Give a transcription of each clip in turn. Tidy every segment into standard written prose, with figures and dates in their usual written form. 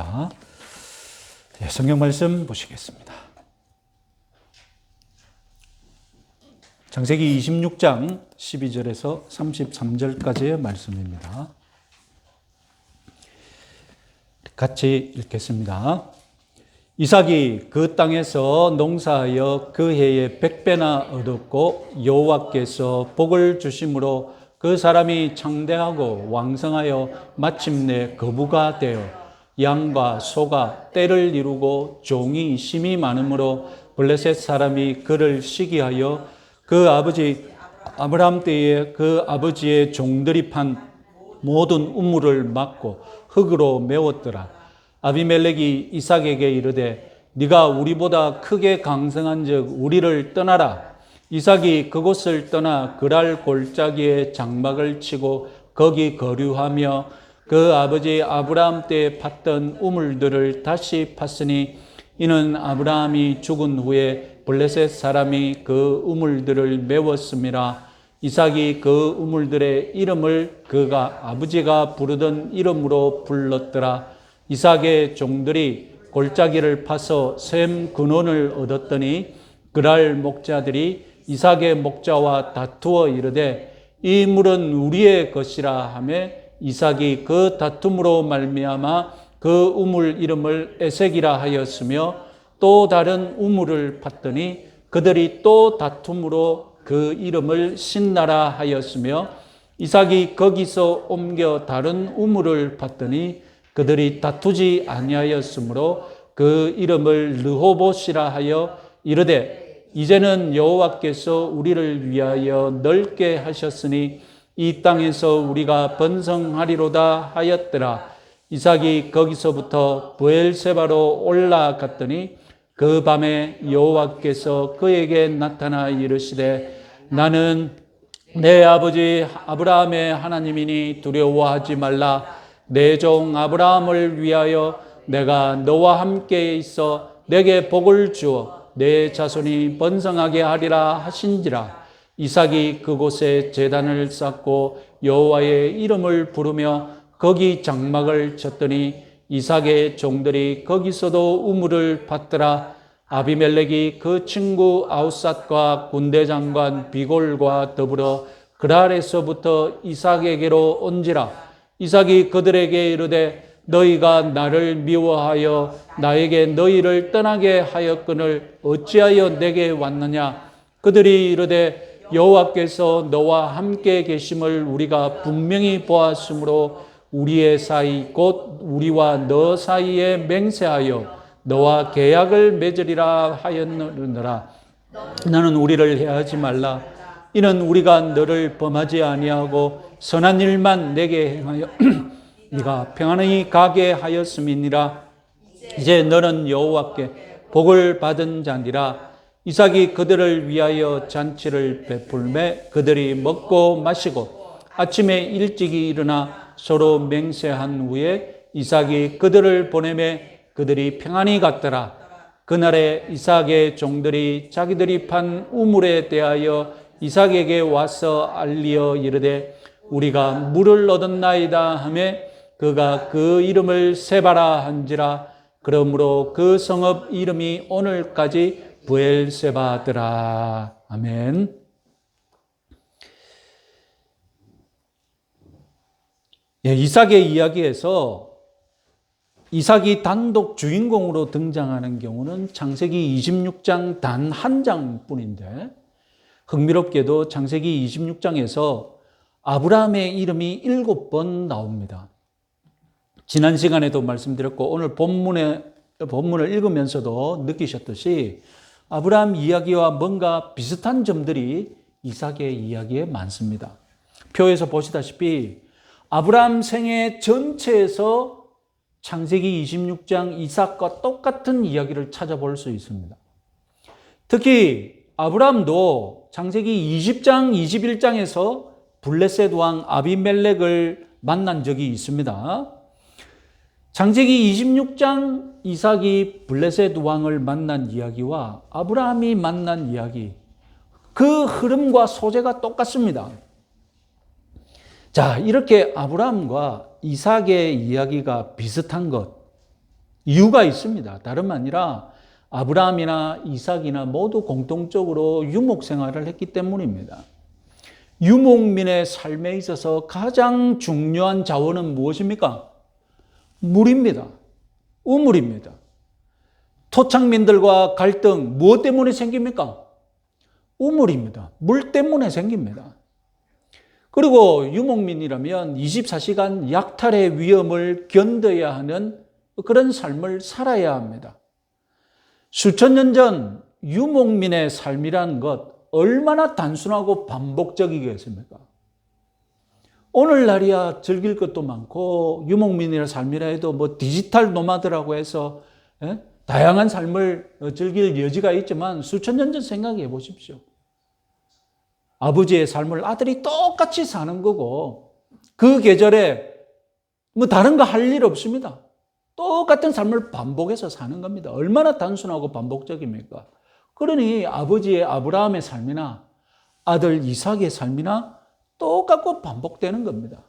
하겠습니다. 성경 말씀 보시겠습니다. 창세기 26장 12절에서 33절까지의 말씀입니다. 같이 읽겠습니다. 이삭이 그 땅에서 농사하여 그 해에 100배나 얻었고 여호와께서 복을 주심으로 그 사람이 창대하고 왕성하여 마침내 거부가 되어 양과 소가 떼를 이루고 종이 심이 많으므로 블레셋 사람이 그를 시기하여 그 아버지 아브라함 때에 그 아버지의 종들이 판 모든 우물을 막고 흙으로 메웠더라. 아비멜렉이 이삭에게 이르되 네가 우리보다 크게 강성한즉 우리를 떠나라. 이삭이 그곳을 떠나 그랄 골짜기에 장막을 치고 거기 거류하며 그 아버지 아브라함 때 팠던 우물들을 다시 팠으니 이는 아브라함이 죽은 후에 블레셋 사람이 그 우물들을 메웠음이라. 이삭이 그 우물들의 이름을 그가 아버지가 부르던 이름으로 불렀더라. 이삭의 종들이 골짜기를 파서 샘 근원을 얻었더니 그랄 목자들이 이삭의 목자와 다투어 이르되 이 물은 우리의 것이라 하며 이삭이 그 다툼으로 말미암아 그 우물 이름을 에색이라 하였으며 또 다른 우물을 팠더니 그들이 또 다툼으로 그 이름을 신나라 하였으며 이삭이 거기서 옮겨 다른 우물을 팠더니 그들이 다투지 아니하였으므로 그 이름을 르호봇이라 하여 이르되 이제는 여호와께서 우리를 위하여 넓게 하셨으니 이 땅에서 우리가 번성하리로다 하였더라. 이삭이 거기서부터 브엘세바로 올라갔더니 그 밤에 여호와께서 그에게 나타나 이르시되 나는 내 아버지 아브라함의 하나님이니 두려워하지 말라. 내 종 아브라함을 위하여 내가 너와 함께 있어 내게 복을 주어 내 자손이 번성하게 하리라 하신지라. 이삭이 그곳에 제단을 쌓고 여호와의 이름을 부르며 거기 장막을 쳤더니 이삭의 종들이 거기서도 우물을 팠더라. 아비멜렉이 그 친구 아우삿과 군대장관 비골과 더불어 그랄에서부터 이삭에게로 온지라. 이삭이 그들에게 이르되 너희가 나를 미워하여 나에게 너희를 떠나게 하였거늘 어찌하여 내게 왔느냐. 그들이 이르되 여호와께서 너와 함께 계심을 우리가 분명히 보았으므로 우리의 사이 곧 우리와 너 사이에 맹세하여 너와 계약을 맺으리라 하였느니라. 너는 우리를 해하지 말라. 이는 우리가 너를 범하지 아니하고 선한 일만 내게 행하여 네가 평안히 가게 하였음이니라. 이제 너는 여호와께 복을 받은 자니라. 이삭이 그들을 위하여 잔치를 베풀매 그들이 먹고 마시고 아침에 일찍이 일어나 서로 맹세한 후에 이삭이 그들을 보내매 그들이 평안히 갔더라. 그날에 이삭의 종들이 자기들이 판 우물에 대하여 이삭에게 와서 알리어 이르되 우리가 물을 얻었나이다 하며 그가 그 이름을 세바라 한지라. 그러므로 그 성읍 이름이 오늘까지 브엘세바더라. 아멘. 이삭의 이야기에서 이삭이 단독 주인공으로 등장하는 경우는 창세기 26장 단 한 장뿐인데 흥미롭게도 창세기 26장에서 아브라함의 이름이 7번 나옵니다. 지난 시간에도 말씀드렸고 오늘 본문을 읽으면서도 느끼셨듯이 아브라함 이야기와 뭔가 비슷한 점들이 이삭의 이야기에 많습니다. 표에서 보시다시피 아브라함 생애 전체에서 창세기 26장 이삭과 똑같은 이야기를 찾아볼 수 있습니다. 특히 아브라함도 창세기 20장, 21장에서 블레셋 왕 아비멜렉을 만난 적이 있습니다. 창세기 26장 이삭이 블레셋 왕을 만난 이야기와 아브라함이 만난 이야기, 그 흐름과 소재가 똑같습니다. 자, 이렇게 아브라함과 이삭의 이야기가 비슷한 것, 이유가 있습니다. 다름 아니라 아브라함이나 이삭이나 모두 공통적으로 유목 생활을 했기 때문입니다. 유목민의 삶에 있어서 가장 중요한 자원은 무엇입니까? 물입니다. 우물입니다. 토착민들과 갈등 무엇 때문에 생깁니까? 우물입니다. 물 때문에 생깁니다. 그리고 유목민이라면 24시간 약탈의 위험을 견뎌야 하는 그런 삶을 살아야 합니다. 수천 년 전 유목민의 삶이라는 것 얼마나 단순하고 반복적이겠습니까? 오늘날이야 즐길 것도 많고 유목민의 삶이라 해도 뭐 디지털 노마드라고 해서 다양한 삶을 즐길 여지가 있지만 수천 년 전 생각해 보십시오. 아버지의 삶을 아들이 똑같이 사는 거고 그 계절에 뭐 다른 거 할 일 없습니다. 똑같은 삶을 반복해서 사는 겁니다. 얼마나 단순하고 반복적입니까? 그러니 아버지의 아브라함의 삶이나 아들 이삭의 삶이나 똑같고 반복되는 겁니다.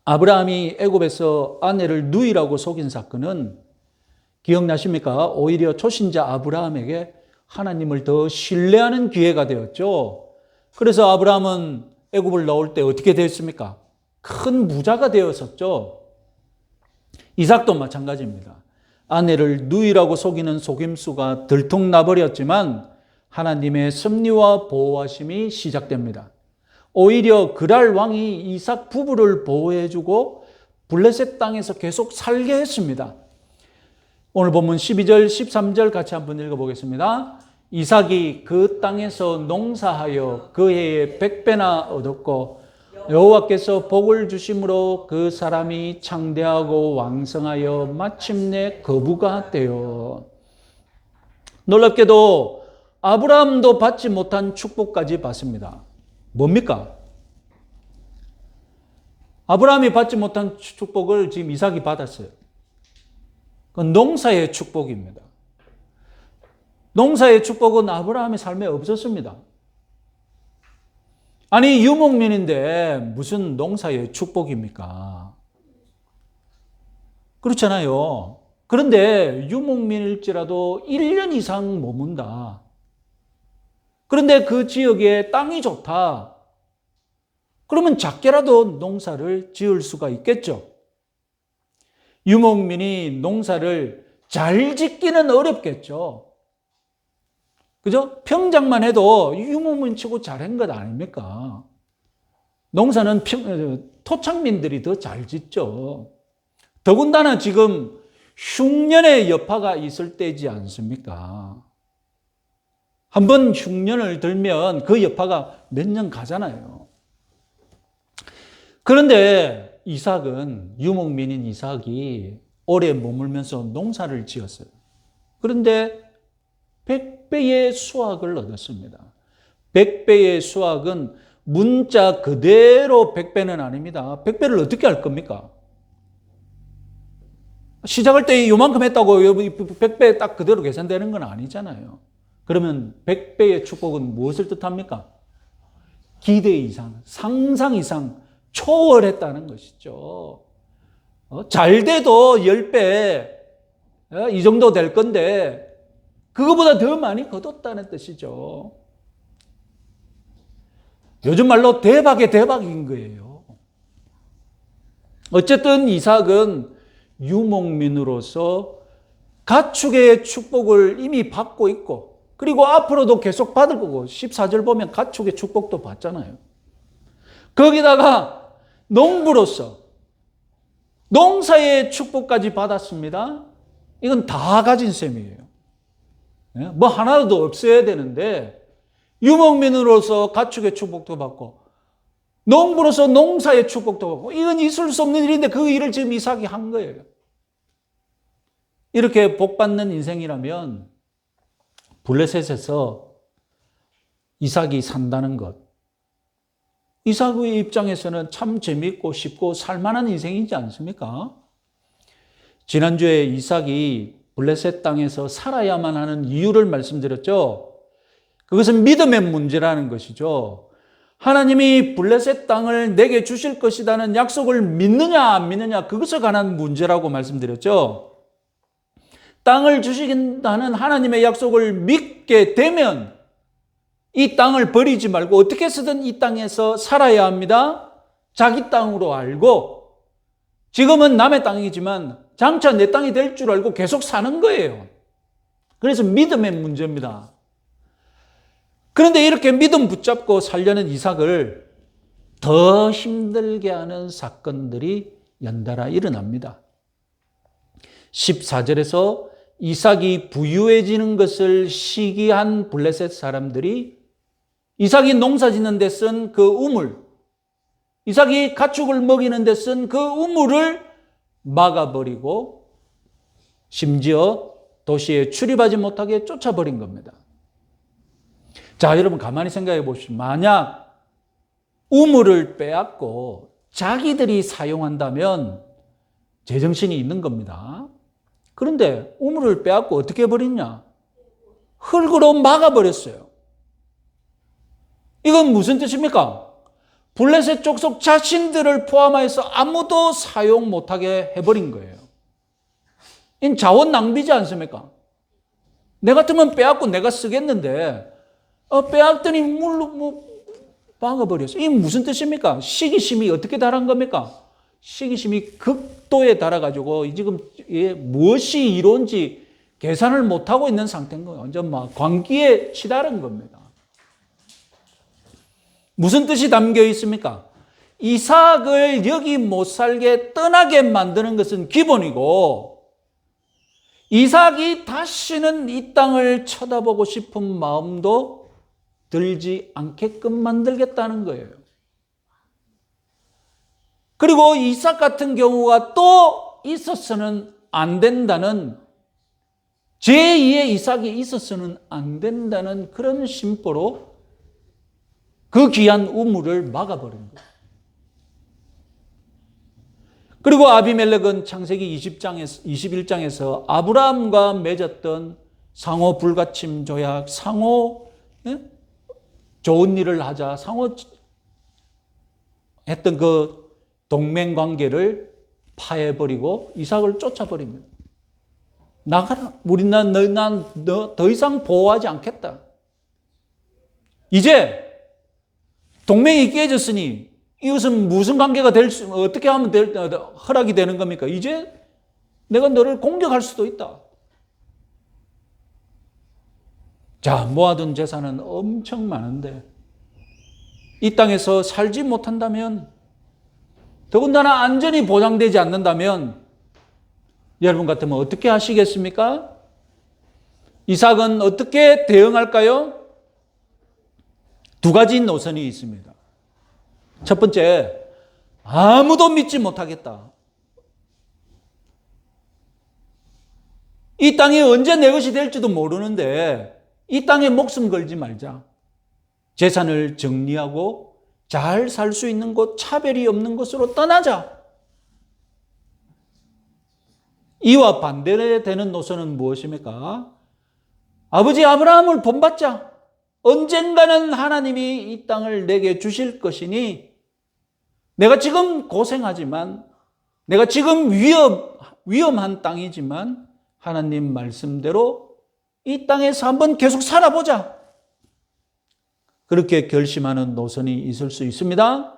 아브라함이 애굽에서 아내를 누이라고 속인 사건은 기억나십니까? 오히려 초신자 아브라함에게 하나님을 더 신뢰하는 기회가 되었죠. 그래서 아브라함은 애굽을 나올 때 어떻게 되었습니까? 큰 부자가 되었었죠. 이삭도 마찬가지입니다. 아내를 누이라고 속이는 속임수가 들통나버렸지만 하나님의 섭리와 보호하심이 시작됩니다. 오히려 그랄 왕이 이삭 부부를 보호해주고 블레셋 땅에서 계속 살게 했습니다. 오늘 본문 12절, 13절 같이 한번 읽어보겠습니다. 이삭이 그 땅에서 농사하여 그 해에 100배나 얻었고 여호와께서 복을 주심으로 그 사람이 창대하고 왕성하여 마침내 거부가 되어. 놀랍게도 아브라함도 받지 못한 축복까지 받습니다. 뭡니까? 아브라함이 받지 못한 축복을 지금 이삭이 받았어요. 그건 농사의 축복입니다. 농사의 축복은 아브라함의 삶에 없었습니다. 아니 유목민인데 무슨 농사의 축복입니까? 그렇잖아요. 그런데 유목민일지라도 1년 이상 머문다. 그런데 그 지역에 땅이 좋다. 그러면 작게라도 농사를 지을 수가 있겠죠. 유목민이 농사를 잘 짓기는 어렵겠죠. 그죠? 평장만 해도 유목민 치고 잘한 것 아닙니까? 농사는 토착민들이 더 잘 짓죠. 더군다나 지금 흉년의 여파가 있을 때지 않습니까? 한번 흉년을 들면 그 여파가 몇 년 가잖아요. 그런데 이삭은 유목민인 이삭이 오래 머물면서 농사를 지었어요. 그런데 100배의 수확을 얻었습니다. 100배의 수확은 문자 그대로 100배는 아닙니다. 100배를 어떻게 할 겁니까? 시작할 때 요만큼 했다고 100배 딱 그대로 계산되는 건 아니잖아요. 그러면 100배의 축복은 무엇을 뜻합니까? 기대 이상, 상상 이상 초월했다는 것이죠. 잘 돼도 10배 이 정도 될 건데 그거보다 더 많이 거뒀다는 뜻이죠. 요즘 말로 대박의 대박인 거예요. 어쨌든 이삭은 유목민으로서 가축의 축복을 이미 받고 있고 그리고 앞으로도 계속 받을 거고 14절 보면 가축의 축복도 받잖아요. 거기다가 농부로서 농사의 축복까지 받았습니다. 이건 다 가진 셈이에요. 뭐 하나도 없어야 되는데 유목민으로서 가축의 축복도 받고 농부로서 농사의 축복도 받고 이건 있을 수 없는 일인데 그 일을 지금 이삭이 한 거예요. 이렇게 복받는 인생이라면 블레셋에서 이삭이 산다는 것, 이삭의 입장에서는 참 재밌고 쉽고 살만한 인생이지 않습니까? 지난주에 이삭이 블레셋 땅에서 살아야만 하는 이유를 말씀드렸죠. 그것은 믿음의 문제라는 것이죠. 하나님이 블레셋 땅을 내게 주실 것이라는 약속을 믿느냐 안 믿느냐, 그것에 관한 문제라고 말씀드렸죠. 땅을 주시긴다는 하나님의 약속을 믿게 되면 이 땅을 버리지 말고 어떻게 해서든 이 땅에서 살아야 합니다. 자기 땅으로 알고, 지금은 남의 땅이지만 장차 내 땅이 될 줄 알고 계속 사는 거예요. 그래서 믿음의 문제입니다. 그런데 이렇게 믿음 붙잡고 살려는 이삭을 더 힘들게 하는 사건들이 연달아 일어납니다. 14절에서 이삭이 부유해지는 것을 시기한 블레셋 사람들이 이삭이 농사 짓는 데 쓴 그 우물, 이삭이 가축을 먹이는 데 쓴 그 우물을 막아버리고 심지어 도시에 출입하지 못하게 쫓아버린 겁니다. 자, 여러분 가만히 생각해 보십시오. 만약 우물을 빼앗고 자기들이 사용한다면 제정신이 있는 겁니다. 그런데 우물을 빼앗고 어떻게 해버렸냐? 흙으로 막아버렸어요. 이건 무슨 뜻입니까? 블레셋 족속 자신들을 포함해서 아무도 사용 못하게 해버린 거예요. 이 자원 낭비지 않습니까? 내 같으면 빼앗고 내가 쓰겠는데 빼앗더니 물로 막아버렸어요. 이게 무슨 뜻입니까? 시기심이 어떻게 달한 겁니까? 시기심이 극도에 달아가지고 지금 무엇이 이론지 계산을 못하고 있는 상태인 거예요. 완전 막 광기에 치달은 겁니다. 무슨 뜻이 담겨 있습니까? 이삭을 여기 못 살게 떠나게 만드는 것은 기본이고, 이삭이 다시는 이 땅을 쳐다보고 싶은 마음도 들지 않게끔 만들겠다는 거예요. 그리고 이삭 같은 경우가 또 있었어는 안 된다는, 제2의 이삭이 있었어는 안 된다는 그런 심보로 그 귀한 우물을 막아버린 거예요. 그리고 아비멜렉은 창세기 21장에서 아브라함과 맺었던 상호 불가침 조약, 상호 좋은 일을 하자, 상호 했던 그 동맹 관계를 파해버리고 이삭을 쫓아버립니다. 나가라. 난 너 더 이상 보호하지 않겠다. 이제 동맹이 깨졌으니 이것은 무슨 관계가 어떻게 하면 허락이 되는 겁니까? 이제 내가 너를 공격할 수도 있다. 자, 모아둔 재산은 엄청 많은데 이 땅에서 살지 못한다면, 더군다나 안전이 보장되지 않는다면 여러분 같으면 어떻게 하시겠습니까? 이삭은 어떻게 대응할까요? 두 가지 노선이 있습니다. 첫 번째, 아무도 믿지 못하겠다. 이 땅이 언제 내 것이 될지도 모르는데 이 땅에 목숨 걸지 말자. 재산을 정리하고 잘 살 수 있는 곳, 차별이 없는 곳으로 떠나자. 이와 반대되는 노선은 무엇입니까? 아버지 아브라함을 본받자. 언젠가는 하나님이 이 땅을 내게 주실 것이니 내가 지금 고생하지만, 내가 지금 위험한 땅이지만 하나님 말씀대로 이 땅에서 한번 계속 살아보자. 그렇게 결심하는 노선이 있을 수 있습니다.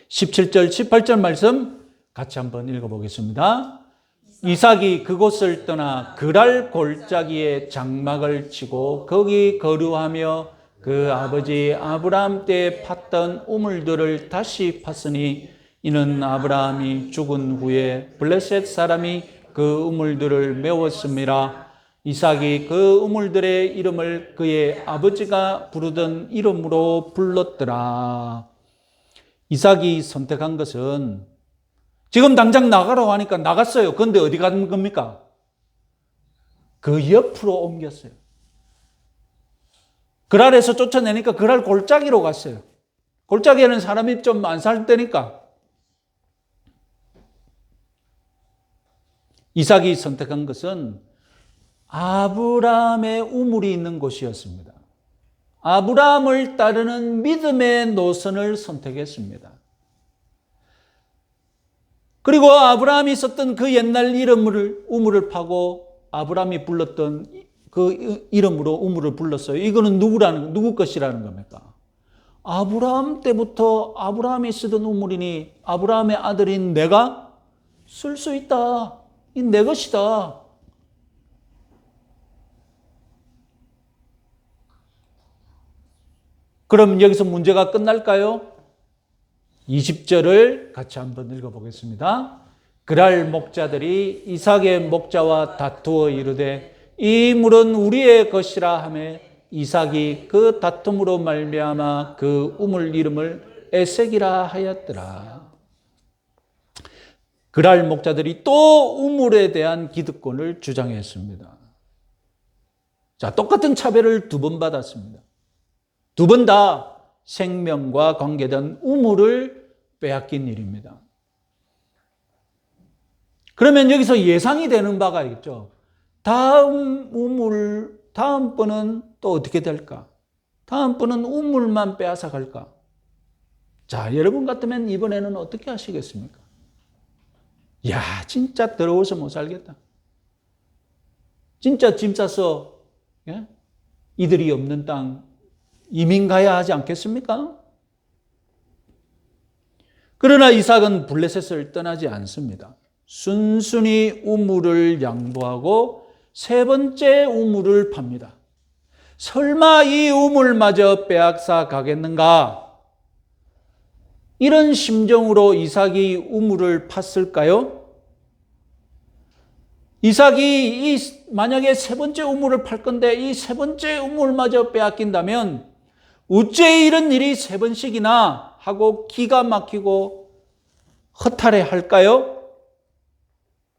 17절, 18절 말씀 같이 한번 읽어보겠습니다. 이삭이 그곳을 떠나 그랄 골짜기에 장막을 치고 거기 거류하며 그 아버지 아브라함 때 팠던 우물들을 다시 팠으니 이는 아브라함이 죽은 후에 블레셋 사람이 그 우물들을 메웠습니다. 이삭이 그 우물들의 이름을 그의 아버지가 부르던 이름으로 불렀더라. 이삭이 선택한 것은 지금 당장 나가라고 하니까 나갔어요. 그런데 어디 가는 겁니까? 그 옆으로 옮겼어요. 그랄에서 쫓아내니까 그랄 골짜기로 갔어요. 골짜기에는 사람이 좀 안 살 때니까. 이삭이 선택한 것은 아브라함의 우물이 있는 곳이었습니다. 아브라함을 따르는 믿음의 노선을 선택했습니다. 그리고 아브라함이 썼던 그 옛날 이름을 우물을 파고 아브라함이 불렀던 그 이름으로 우물을 불렀어요. 이거는 누구 것이라는 겁니까? 아브라함 때부터 아브라함이 쓰던 우물이니 아브라함의 아들인 내가 쓸 수 있다. 이 내 것이다. 그럼 여기서 문제가 끝날까요? 20절을 같이 한번 읽어보겠습니다. 그랄 목자들이 이삭의 목자와 다투어 이르되 이 물은 우리의 것이라 하며 이삭이 그 다툼으로 말미암아 그 우물 이름을 에색이라 하였더라. 그랄 목자들이 또 우물에 대한 기득권을 주장했습니다. 자, 똑같은 차별을 두 번 받았습니다. 두 번 다 생명과 관계된 우물을 빼앗긴 일입니다. 그러면 여기서 예상이 되는 바가 있죠. 다음번은 또 어떻게 될까? 다음번은 우물만 빼앗아 갈까? 자, 여러분 같으면 이번에는 어떻게 하시겠습니까? 야, 진짜 더러워서 못 살겠다. 진짜 짐 싸서 이들이 없는 땅 이민 가야 하지 않겠습니까? 그러나 이삭은 블레셋을 떠나지 않습니다. 순순히 우물을 양보하고 세 번째 우물을 팝니다. 설마 이 우물마저 빼앗아 가겠는가? 이런 심정으로 이삭이 우물을 팠을까요? 이삭이 만약에 세 번째 우물을 팔 건데 이 세 번째 우물마저 빼앗긴다면 어째 이런 일이 세 번씩이나 하고 기가 막히고 허탈해 할까요?